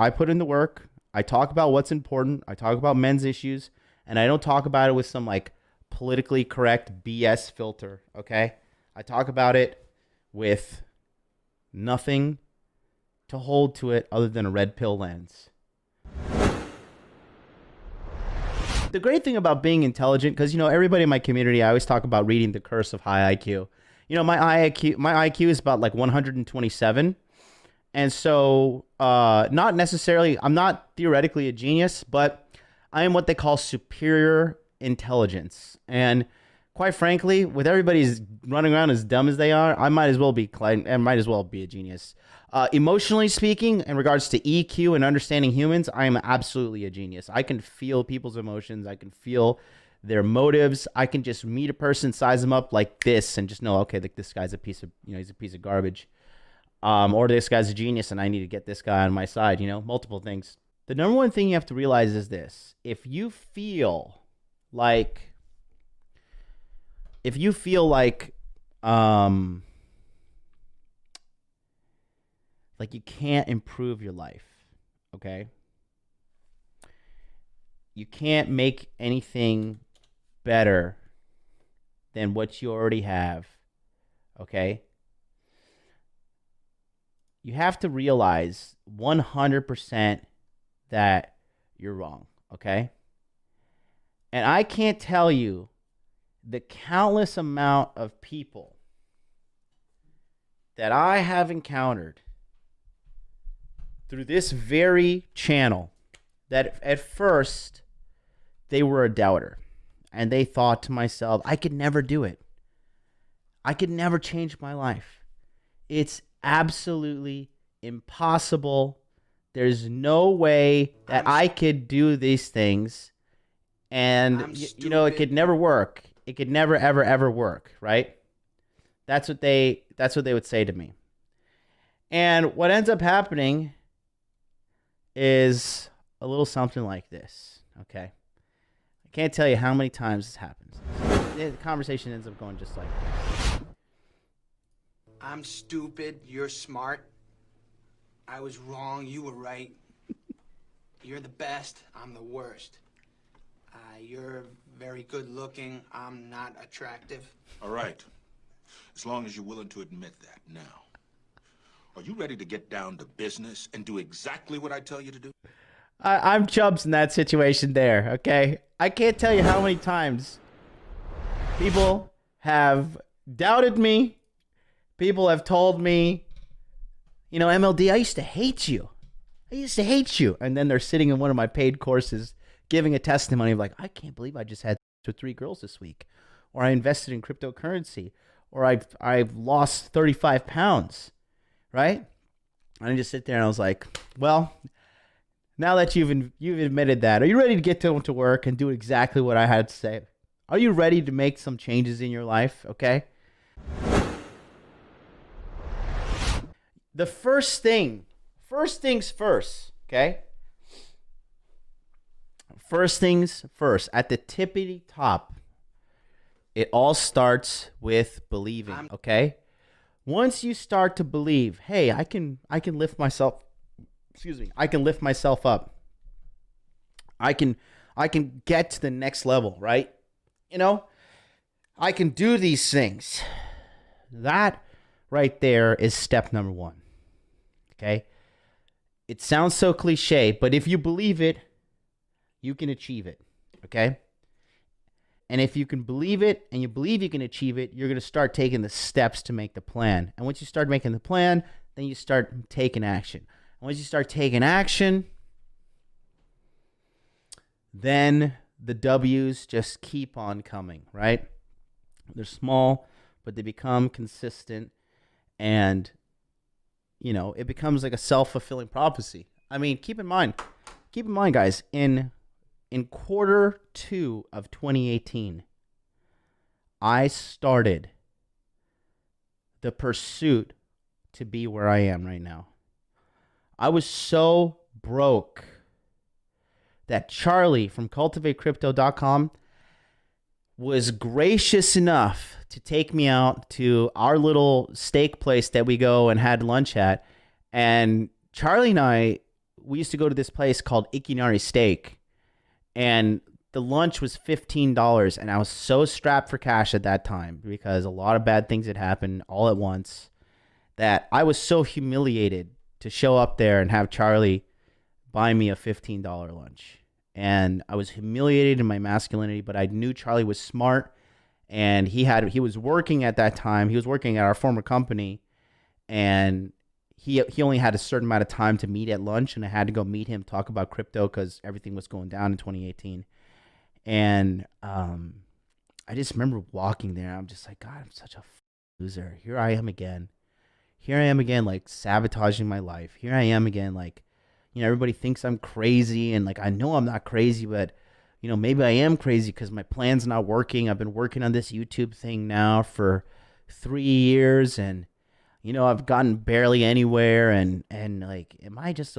I put in the work. I talk about what's important. I talk about men's issues, and I don't talk about it with some like politically correct BS filter, okay? I talk about it with nothing to hold to it other than a red pill lens. The great thing about being intelligent, because, you know, everybody in my community, I always talk about reading The Curse of High IQ. You know, my IQ is about like 127. And so not necessarily, I'm not theoretically a genius, but I am what they call superior intelligence. And quite frankly, with everybody's running around as dumb as they are, I might as well be a genius. Emotionally speaking, in regards to EQ and understanding humans, I am absolutely a genius. I can feel people's emotions. I can feel their motives. I can just meet a person, size them up like this, and just know, okay, like this guy's a piece of, you know, he's a piece of garbage. Or this guy's a genius, and I need to get this guy on my side. You know, multiple things. The number one thing you have to realize is this: if you feel like you can't improve your life, okay? You can't make anything better than what you already have, okay? You have to realize 100% that you're wrong, okay? And I can't tell you the countless amount of people that I have encountered through this very channel that at first they were a doubter and they thought to myself, I could never do it. I could never change my life. It's absolutely impossible. There's no way that I could do these things, and you know, it could never work. It could never ever work, right? That's what they would say to me. And what ends up happening is a little something like this, okay? I can't tell you how many times this happens. The conversation ends up going just like this. I'm stupid, you're smart. I was wrong, you were right. You're the best, I'm the worst. You're very good looking, I'm not attractive. All right, as long as you're willing to admit that. Now, are you ready to get down to business and do exactly what I tell you to do? I'm Chubbs in that situation there, okay? I can't tell you how many times people have doubted me. People have told me, you know, MLD, I used to hate you. I used to hate you. And then they're sitting in one of my paid courses giving a testimony of like, I can't believe I just had 3 girls this week. Or I invested in cryptocurrency. Or I've lost 35 pounds. Right? And I just sit there and I was like, well, now that you've admitted that, are you ready to get to work and do exactly what I had to say? Are you ready to make some changes in your life? Okay? The first things first, okay? First things first, at the tippity top, it all starts with believing, okay? Once you start to believe, hey, I can lift myself, I can lift myself up. I can get to the next level, right? You know, I can do these things. That right there is step number 1. Okay? It sounds so cliche, but if you believe it, you can achieve it. Okay? And if you can believe it and you believe you can achieve it, you're going to start taking the steps to make the plan. And once you start making the plan, then you start taking action. And once you start taking action, then the W's just keep on coming, right? They're small, but they become consistent, and you know, it becomes like a self-fulfilling prophecy. I mean, keep in mind, guys, in quarter 2 of 2018, I started the pursuit to be where I am right now. I was so broke that Charlie from cultivatecrypto.com was gracious enough to take me out to our little steak place that we go and had lunch at. And Charlie and I, we used to go to this place called Ikinari Steak, and the lunch was $15, and I was so strapped for cash at that time because a lot of bad things had happened all at once that I was so humiliated to show up there and have Charlie buy me a $15 lunch. And I was humiliated in my masculinity, but I knew Charlie was smart, and he was working at that time. He was working at our former company, and he only had a certain amount of time to meet at lunch, and I had to go meet him, talk about crypto because everything was going down in 2018. And I just remember walking there. I'm just like, God, I'm such a loser. Here I am again. Like sabotaging my life. Here I am again, like, everybody thinks I'm crazy, and like I know I'm not crazy, but maybe I am crazy because my plan's not working. I've been working on this YouTube thing now for 3 years, and I've gotten barely anywhere, and like, am I just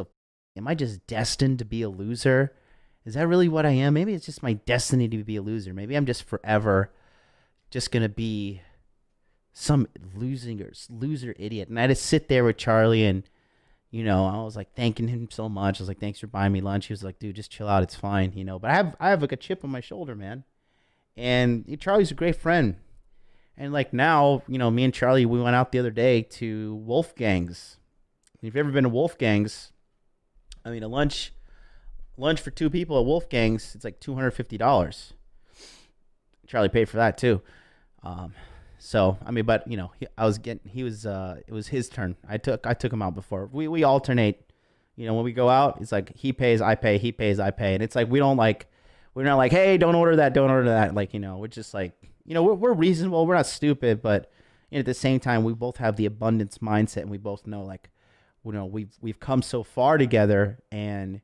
destined to be a loser? Is that really what I am? Maybe it's just my destiny to be a loser. Maybe I'm just forever just gonna be some loser idiot. And I just sit there with Charlie, and I was like thanking him so much. I was like, thanks for buying me lunch. He was like, dude, just chill out, it's fine, But I have like a chip on my shoulder, man. And Charlie's a great friend. And like now, me and Charlie, we went out the other day to Wolfgang's. If you've ever been to Wolfgang's, I mean, a lunch for 2 people at Wolfgang's, it's like $250. Charlie paid for that too. So I mean, but it was his turn. I took him out before. We alternate. When we go out, it's like he pays, I pay, he pays, I pay, and it's like we're not like, hey, don't order that. Like, we're just like, we're reasonable. We're not stupid, but at the same time, we both have the abundance mindset, and we both know, like, we've come so far together, and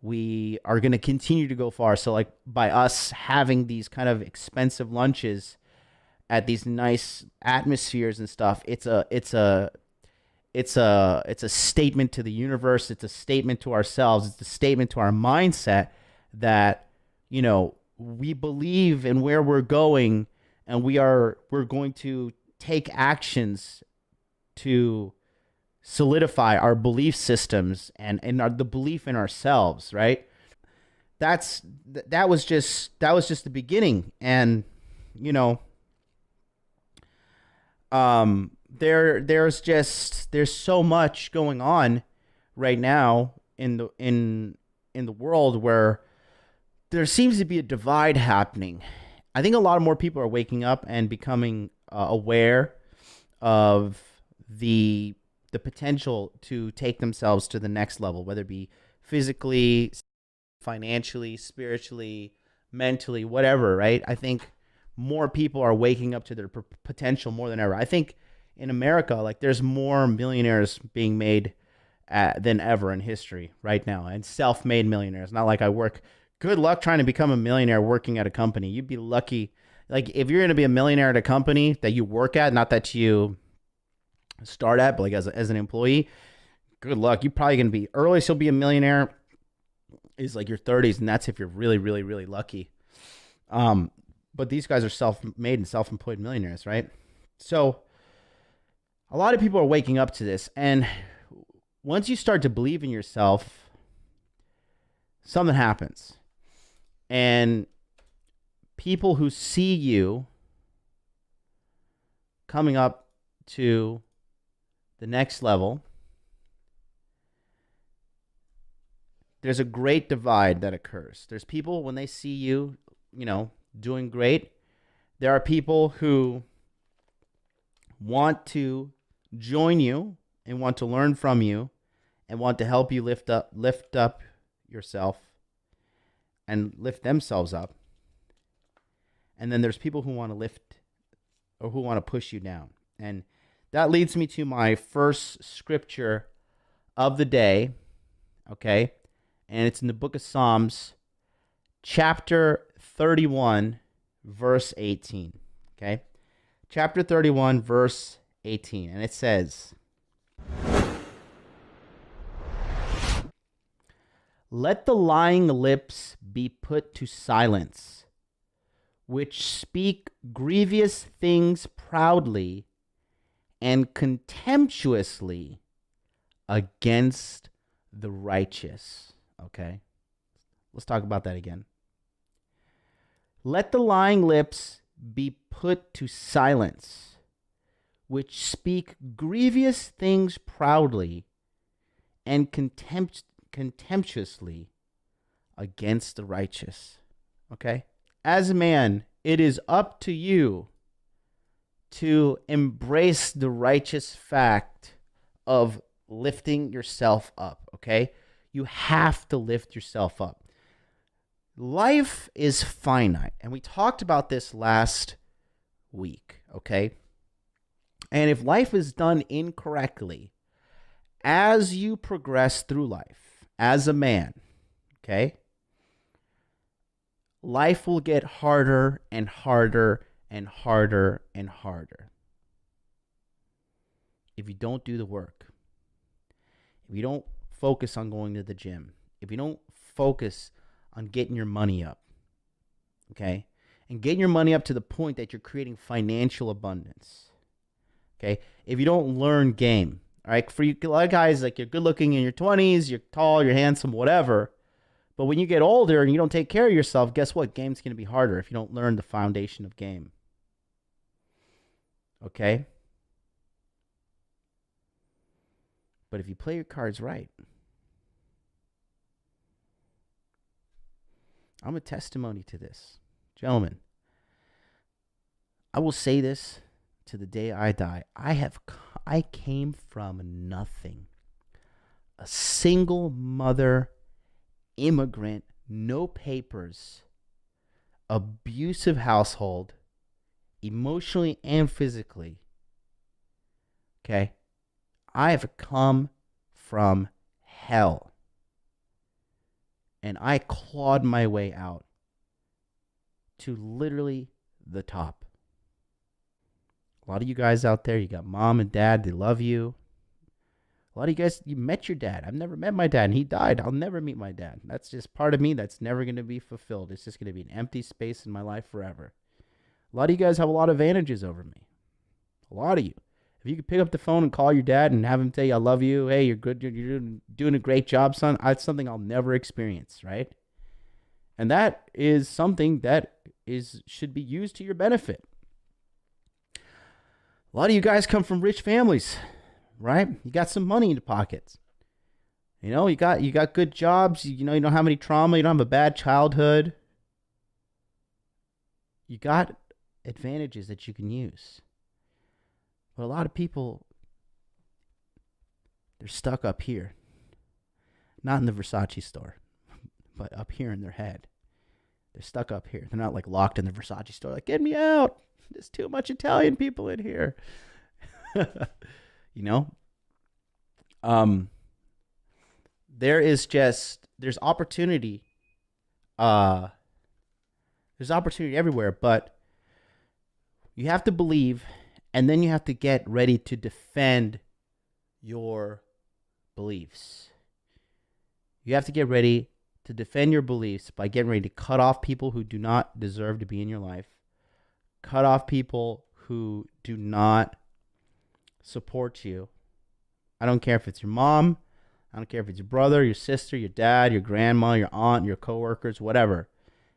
we are going to continue to go far. So like by us having these kind of expensive lunches at these nice atmospheres and stuff, it's a statement to the universe. It's a statement to ourselves. It's a statement to our mindset that, we believe in where we're going, and we're going to take actions to solidify our belief systems and the belief in ourselves, right? That was just the beginning. And there's so much going on right now in the world where there seems to be a divide happening. I think a lot more people are waking up and becoming aware of the potential to take themselves to the next level, whether it be physically, financially, spiritually, mentally, whatever, right? I think more people are waking up to their potential more than ever. I think in America, like, there's more millionaires being made than ever in history right now, and self-made millionaires. Not like I work. Good luck trying to become a millionaire working at a company. You'd be lucky. Like, if you're going to be a millionaire at a company that you work at, not that you start at, but like as an employee, good luck. You're probably going to be, earliest you'll be a millionaire is like your 30s, and that's if you're really, really, really lucky. But these guys are self-made and self-employed millionaires, right? So a lot of people are waking up to this, and once you start to believe in yourself, something happens. And people who see you coming up to the next level, there's a great divide that occurs. There's people, when they see you, doing great, there are people who want to join you and want to learn from you and want to help you lift up yourself and lift themselves up. And then there's people who want to lift or who want to push you down. And that leads me to my first scripture of the day, okay? And it's in the book of Psalms, chapter 31, verse 18, okay? Chapter 31, verse 18, and it says, "Let the lying lips be put to silence, which speak grievous things proudly and contemptuously against the righteous. Okay? Let's talk about that again. Let the lying lips be put to silence, which speak grievous things proudly and contemptuously against the righteous. Okay? As a man, it is up to you to embrace the righteous fact of lifting yourself up. Okay? You have to lift yourself up. Life is finite, and we talked about this last week, okay? And if life is done incorrectly, as you progress through life, as a man, okay, life will get harder and harder and harder and harder. If you don't do the work, if you don't focus on going to the gym, if you don't focus on getting your money up, okay? And getting your money up to the point that you're creating financial abundance, okay? If you don't learn game, all right? For you, a lot of guys, like, you're good looking in your 20s, you're tall, you're handsome, whatever. But when you get older and you don't take care of yourself, guess what? Game's going to be harder if you don't learn the foundation of game, okay? But if you play your cards right, I'm a testimony to this. Gentlemen, I will say this to the day I die. I came from nothing. A single mother, immigrant, no papers, abusive household, emotionally and physically. Okay? I have come from hell. And I clawed my way out to literally the top. A lot of you guys out there, you got mom and dad, they love you. A lot of you guys, you met your dad. I've never met my dad, and he died. I'll never meet my dad. That's just part of me that's never going to be fulfilled. It's just going to be an empty space in my life forever. A lot of you guys have a lot of advantages over me. A lot of you. If you could pick up the phone and call your dad and have him tell you, I love you. Hey, you're good. You're doing a great job, son. That's something I'll never experience, right? And that is something that should be used to your benefit. A lot of you guys come from rich families, right? You got some money in your pockets. You know, you got good jobs. You know, you don't have any trauma. You don't have a bad childhood. You got advantages that you can use. But a lot of people, they're stuck up here. Not in the Versace store, but up here in their head. They're stuck up here. They're not like locked in the Versace store. Like, get me out. There's too much Italian people in here. You know? There's opportunity. There's opportunity everywhere, but you have to believe. And then you have to get ready to defend your beliefs. You have to get ready to defend your beliefs by getting ready to cut off people who do not deserve to be in your life. Cut off people who do not support you. I don't care if it's your mom. I don't care if it's your brother, your sister, your dad, your grandma, your aunt, your coworkers, whatever.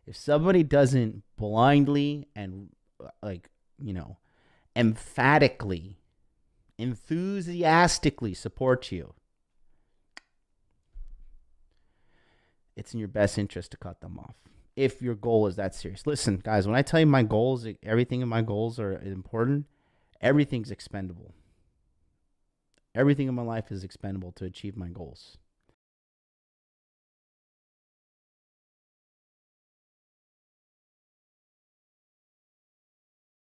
If somebody doesn't blindly and, emphatically, enthusiastically support you, it's in your best interest to cut them off if your goal is that serious. Listen, guys, when I tell you my goals, everything in my goals are important, everything's expendable. Everything in my life is expendable to achieve my goals.